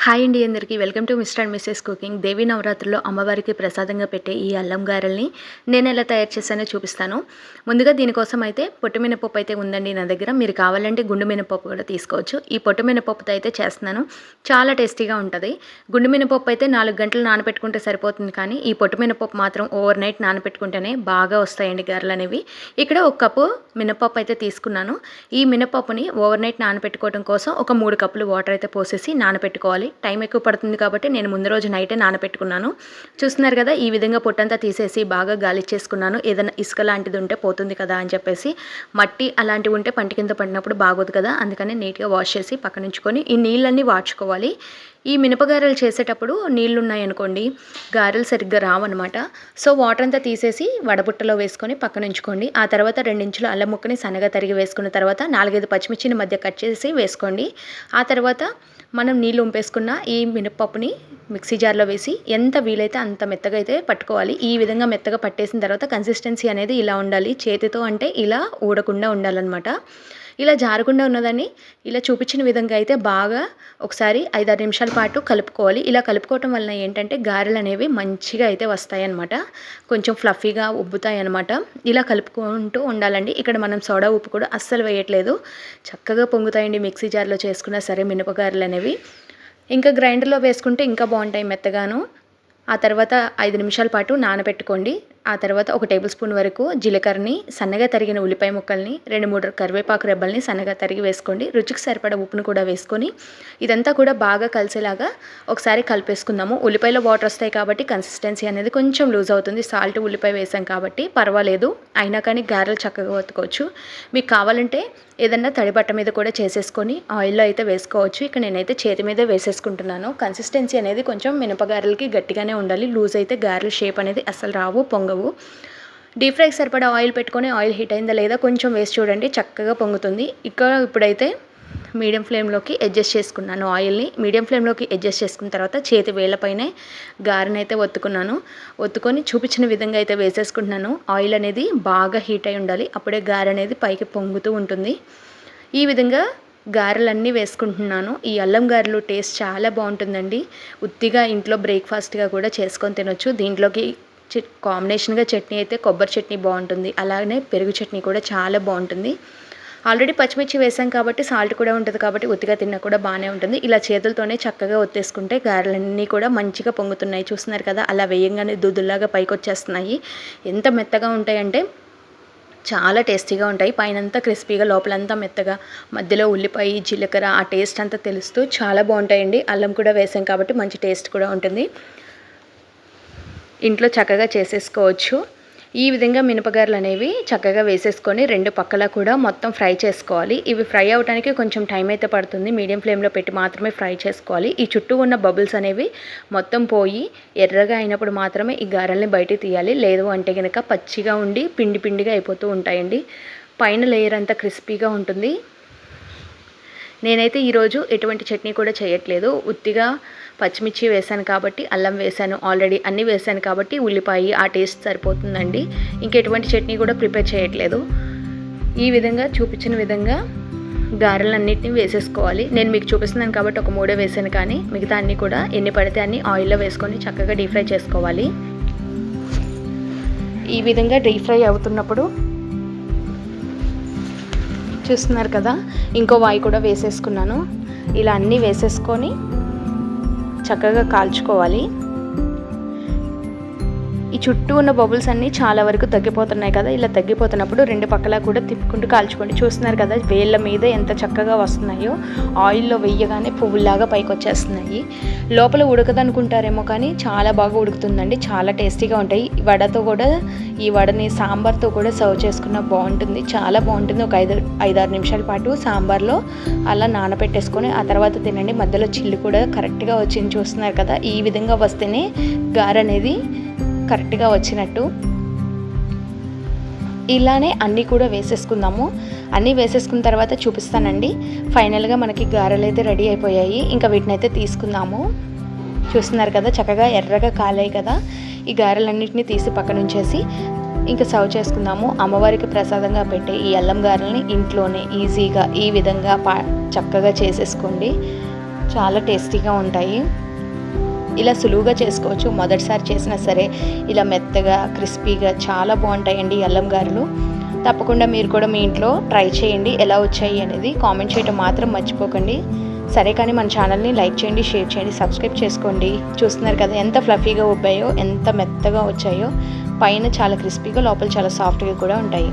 Hi అండి అందరికీ welcome to Mr and Mrs cooking. దేవీ నవరాత్రుల్లో అమ్మవారికి ప్రసాదంగా పెట్టే ఈ అల్లం గారెల్ని నేను ఎలా తయారు చేశానో చూపిస్తాను. ముందుగా దీనికోసం అయితే పొట్టు మినపప్పు అయితే ఉందండి నా దగ్గర. మీరు కావాలంటే గుండు మినపప్పు కూడా తీసుకోవచ్చు. ఈ పొట్టు మినపప్పుతో అయితే చేస్తున్నాను. చాలా టేస్టీగా ఉంటుంది. గుండు మినపప్పు అయితే 4 గంటలు నానబెట్టుకుంటే సరిపోతుంది, కానీ ఈ పొట్టు మినపప్పు మాత్రం ఓవర్ నైట్ నానబెట్టుకుంటేనే బాగా వస్తాయండి గారెలు అనేవి. ఇక్కడ 1 కప్పు మినపప్పు అయితే తీసుకున్నాను. ఈ మినపప్పుని ఓవర్ నైట్ నానబెట్టుకోవడం కోసం ఒక 3 కప్పులు వాటర్ అయితే పోసేసి నానబెట్టుకోవాలి. టైం ఎక్కువ పడుతుంది కాబట్టి నేను ముందు రోజు నైటే నానబెట్టుకున్నాను. చూస్తున్నారు కదా, ఈ విధంగా పొట్టంతా తీసేసి బాగా గాలిచ్చేసుకున్నాను. ఏదైనా ఇసుక లాంటిది ఉంటే పోతుంది కదా అని చెప్పేసి, మట్టి అలాంటివి ఉంటే పంటి కింద పడినప్పుడు బాగోదు కదా, అందుకని నీట్గా వాష్ చేసి పక్కనుంచుకొని ఈ నీళ్ళన్నీ వాడ్చుకోవాలి. ఈ మినపగారెలు చేసేటప్పుడు నీళ్ళు ఉన్నాయనుకోండి, గారెలు సరిగ్గా రావన్నమాట. సో వాటర్ అంతా తీసేసి వడబుట్టలో వేసుకొని పక్కన ఉంచుకోండి. ఆ తర్వాత 2 ఇంచుల అల్లం ముక్కని సన్నగా తరిగి వేసుకున్న తర్వాత 4-5 పచ్చిమిర్చిని మధ్య కట్ చేసి వేసుకోండి. ఆ తర్వాత మనం నీళ్ళు ఉంపేసుకున్న ఈ మినపప్పుని మిక్సీ జార్లో వేసి ఎంత వీలైతే అంత మెత్తగా అయితే పట్టుకోవాలి. ఈ విధంగా మెత్తగా పట్టేసిన తర్వాత కన్సిస్టెన్సీ అనేది ఇలా ఉండాలి. చేతితో అంటే ఇలా ఊడకుండా ఉండాలన్నమాట. ఇలా జారకుండా ఉన్నదాన్ని ఇలా చూపించిన విధంగా అయితే బాగా ఒకసారి 5-6 నిమిషాల పాటు కలుపుకోవాలి. ఇలా కలుపుకోవటం వలన ఏంటంటే గారెలు అనేవి మంచిగా అయితే వస్తాయన్నమాట. కొంచెం ఫ్లఫీగా ఉబ్బుతాయి అన్నమాట. ఇలా కలుపుకుంటూ ఉండాలండి. ఇక్కడ మనం సోడా ఉప్పు కూడా అస్సలు వేయట్లేదు. చక్కగా పొంగుతాయండి మిక్సీ జార్లో చేసుకున్నా సరే మినపగారెలు అనేవి. ఇంకా గ్రైండర్లో వేసుకుంటే ఇంకా బాగుంటాయి మెత్తగాను. ఆ తర్వాత 5 నిమిషాల పాటు నానబెట్టుకోండి. ఆ తర్వాత 1 టేబుల్ స్పూన్ వరకు జీలకర్రని, సన్నగా తరిగిన ఉల్లిపాయ ముక్కల్ని, 2-3 కరివేపాకు రెబ్బల్ని సన్నగా తరిగి వేసుకోండి. రుచికి సరిపడా ఉప్పును కూడా వేసుకొని ఇదంతా కూడా బాగా కలిసేలాగా ఒకసారి కలిపేసుకుందాము. ఉల్లిపాయలో వాటర్ వస్తాయి కాబట్టి కన్సిస్టెన్సీ అనేది కొంచెం లూజ్ అవుతుంది. సాల్ట్, ఉల్లిపాయ వేసాం కాబట్టి పర్వాలేదు. అయినా కానీ గారెలు చక్కగా ఒత్తుకోవచ్చు. మీకు కావాలంటే ఏదన్నా తడి బట్ట మీద కూడా చేసేసుకొని ఆయిల్లో అయితే వేసుకోవచ్చు. ఇక్కడ నేనైతే చేతి మీదే వేసేసుకుంటున్నాను. కన్సిస్టెన్సీ అనేది కొంచెం మినపగారెలకి గట్టిగానే ఉండాలి. లూజ్ అయితే గారెల షేప్ అనేది అసలు రావు, పొంగవు. డీప్ ఫ్రైకి సరిపడా ఆయిల్ పెట్టుకొని ఆయిల్ హీట్ అయిందా లేదా కొంచెం వేసి చూడండి, చక్కగా పొంగుతుంది. ఇప్పుడైతే మీడియం ఫ్లేమ్లోకి అడ్జస్ట్ చేసుకున్నాను. ఆయిల్ని మీడియం ఫ్లేమ్లోకి అడ్జస్ట్ చేసుకున్న తర్వాత చేతి వేళ్ళపైనే గారెనైతే ఒత్తుకొని చూపించిన విధంగా అయితే వేసేసుకుంటున్నాను. ఆయిల్ అనేది బాగా హీట్ అయి ఉండాలి. అప్పుడే గారె అనేది పైకి పొంగుతూ ఉంటుంది. ఈ విధంగా గారెలన్నీ వేసుకుంటున్నాను. ఈ అల్లం గారెలు టేస్ట్ చాలా బాగుంటుందండి. ఉత్తిగా ఇంట్లో బ్రేక్ఫాస్ట్గా కూడా చేసుకొని తినొచ్చు. దీంట్లోకి కాంబినేషన్గా చట్నీ అయితే కొబ్బరి చట్నీ బాగుంటుంది. అలాగే పెరుగు చట్నీ కూడా చాలా బాగుంటుంది. ఆల్రెడీ పచ్చిమిర్చి వేసాం కాబట్టి సాల్ట్ కూడా ఉంటుంది కాబట్టి ఉత్తిగా తిన్నా కూడా బాగానే ఉంటుంది. ఇలా చేతులతోనే చక్కగా ఒత్తేసుకుంటే గారెలన్నీ కూడా మంచిగా పొంగుతున్నాయి. చూస్తున్నారు కదా, అలా వేయంగానే దుద్దుల్లాగా పైకి వచ్చేస్తున్నాయి. ఎంత మెత్తగా ఉంటాయంటే చాలా టేస్టీగా ఉంటాయి. పైనంతా క్రిస్పీగా, లోపలంతా మెత్తగా, మధ్యలో ఉల్లిపాయ, జీలకర్ర ఆ టేస్ట్ అంతా తెలుస్తూ చాలా బాగుంటాయండి. అల్లం కూడా వేసాం కాబట్టి మంచి టేస్ట్ కూడా ఉంటుంది. ఇంట్లో చక్కగా చేసేసుకోవచ్చు. ఈ విధంగా మినపగారెలు అనేవి చక్కగా వేసేసుకొని 2 పక్కల కూడా మొత్తం ఫ్రై చేసుకోవాలి. ఇవి ఫ్రై అవ్వడానికి కొంచెం టైం అయితే పడుతుంది. మీడియం ఫ్లేమ్లో పెట్టి మాత్రమే ఫ్రై చేసుకోవాలి. ఈ చుట్టూ ఉన్న బబుల్స్ అనేవి మొత్తం పోయి ఎర్రగా అయినప్పుడు మాత్రమే ఈ గారెల్ని బయటికి తీయాలి. లేదు అంటే కనుక పచ్చిగా ఉండి పిండి పిండిగా అయిపోతూ ఉంటాయండి. పైన లేయర్ అంతా క్రిస్పీగా ఉంటుంది. నేనైతే ఈరోజు ఎటువంటి చట్నీ కూడా చేయట్లేదు. ఉత్తిగా పచ్చిమిర్చి వేసాను కాబట్టి, అల్లం వేసాను, ఆల్రెడీ అన్నీ వేసాను కాబట్టి ఉల్లిపాయ ఆ టేస్ట్ సరిపోతుందండి. ఇంకెటువంటి చట్నీ కూడా ప్రిపేర్ చేయట్లేదు. ఈ విధంగా చూపించిన విధంగా గారెలన్నిటిని వేసేసుకోవాలి. నేను మీకు చూపిస్తున్నాను కాబట్టి ఒక 3 వేసాను, కానీ మిగతా అన్నీ కూడా ఎన్ని పడితే అన్ని ఆయిల్లో వేసుకొని చక్కగా డీప్ ఫ్రై చేసుకోవాలి. ఈ విధంగా డీప్ ఫ్రై అవుతున్నప్పుడు చూస్తున్నారు కదా, ఇంకో వాయి కూడా వేసేసుకున్నాను. ఇలా అన్నీ వేసేసుకొని చక్కగా కాల్చుకోవాలి. ఈ చుట్టూ ఉన్న బబుల్స్ అన్నీ చాలా వరకు తగ్గిపోతున్నాయి కదా, ఇలా తగ్గిపోతున్నప్పుడు 2 పక్కల కూడా తిప్పుకుంటూ కాల్చుకోండి. చూస్తున్నారు కదా, వేళ్ళ మీద ఎంత చక్కగా వస్తున్నాయో. ఆయిల్లో వేయగానే పువ్వులాగా పైకి వచ్చేస్తున్నాయి. లోపల ఉడకదనుకుంటారేమో కానీ చాలా బాగా ఉడుకుతుందండి. చాలా టేస్టీగా ఉంటాయి. వడతో కూడా, ఈ వడని సాంబార్తో కూడా సర్వ్ చేసుకున్న బాగుంటుంది. చాలా బాగుంటుంది. ఒక 5-6 నిమిషాల పాటు సాంబార్లో అలా నానబెట్టేసుకొని ఆ తర్వాత తినండి. మధ్యలో చిల్లు కూడా కరెక్ట్గా వచ్చింది. చూస్తున్నారు కదా, ఈ విధంగా వస్తేనే గారె అనేది కరెక్ట్గా వచ్చినట్టు. ఇలానే అన్నీ కూడా వేసేసుకుందాము. అన్నీ వేసేసుకున్న తర్వాత చూపిస్తానండి. ఫైనల్గా మనకి గారెలు అయితే రెడీ అయిపోయాయి. ఇంకా వీటిని అయితే తీసుకుందాము. చూస్తున్నారు కదా, చక్కగా ఎర్రగా కాలాయి కదా. ఈ గారెలన్నింటినీ తీసి పక్కన ఉంచేసి ఇంకా సర్వ్ చేసుకుందాము. అమ్మవారికి ప్రసాదంగా పెట్టే ఈ అల్లం గారెల్ని ఇంట్లోనే ఈజీగా ఈ విధంగా చక్కగా చేసేసుకోండి. చాలా టేస్టీగా ఉంటాయి. ఇలా సులువుగా చేసుకోవచ్చు. మొదటిసారి చేసినా సరే ఇలా మెత్తగా క్రిస్పీగా చాలా బాగుంటాయండి ఈ అల్లం గారెలు. తప్పకుండా మీరు కూడా మీ ఇంట్లో ట్రై చేయండి. ఎలా వచ్చాయి అనేది కామెంట్ చేయడం మాత్రం మర్చిపోకండి. సరే కానీ మన ఛానల్ని లైక్ చేయండి, షేర్ చేయండి, సబ్స్క్రైబ్ చేసుకోండి. చూస్తున్నారు కదా ఎంత ఫ్లఫీగా ఉబ్బాయో, ఎంత మెత్తగా వచ్చాయో. పైన చాలా క్రిస్పీగా, లోపల చాలా సాఫ్ట్గా కూడా ఉంటాయి.